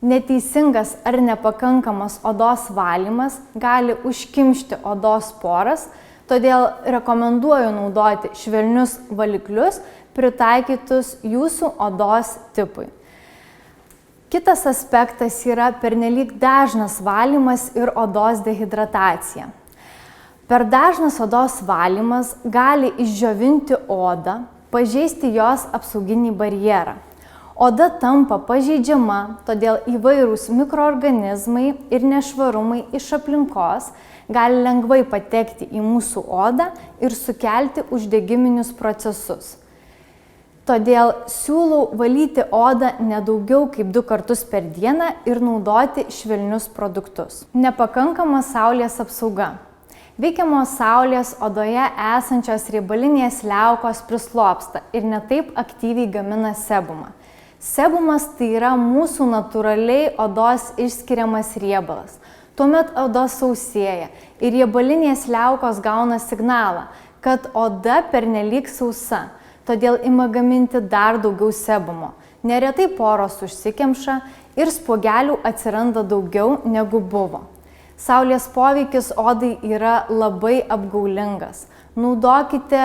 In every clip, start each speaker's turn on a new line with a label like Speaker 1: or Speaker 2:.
Speaker 1: Neteisingas ar nepakankamas odos valymas gali užkimšti odos poras, todėl rekomenduoju naudoti švelnius valiklius pritaikytus jūsų odos tipui. Kitas aspektas yra pernelyg dažnas valymas ir odos dehidratacija. Per dažnas odos valymas gali išdžiovinti odą, pažeisti jos apsauginį barjerą. Oda tampa pažeidžiama, todėl įvairūs mikroorganizmai ir nešvarumai iš aplinkos gali lengvai patekti į mūsų odą ir sukelti uždegiminius procesus. Todėl siūlau valyti odą ne daugiau kaip 2 kartus per dieną ir naudoti švelnius produktus. Nepakankama saulės apsauga. Veikiamos saulės odoje esančios riebalinės liaukos prislopsta ir netaip aktyviai gamina sebumą. Sebumas tai yra mūsų natūraliai odos išskiriamas riebalas. Tuomet oda sausėja ir riebalinės liaukos gauna signalą, kad oda pernelyg sausa, todėl ima gaminti dar daugiau sebumo. Neretai poros užsikemša ir spuogelių atsiranda daugiau negu buvo. Saulės poveikis odai yra labai apgaulingas. Naudokite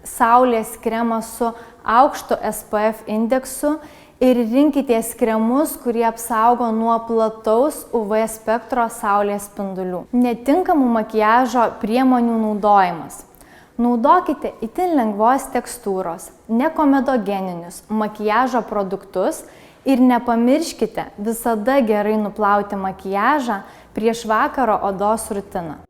Speaker 1: saulės kremą su aukštu SPF indeksu ir rinkitės kremus, kurie apsaugo nuo plataus UV spektro saulės spindulių. Netinkamų makiažo priemonių naudojimas. Naudokite itin lengvos tekstūros, nekomedogeninius makiažo produktus ir nepamirškite visada gerai nuplauti makiažą prieš vakaro odos rutiną.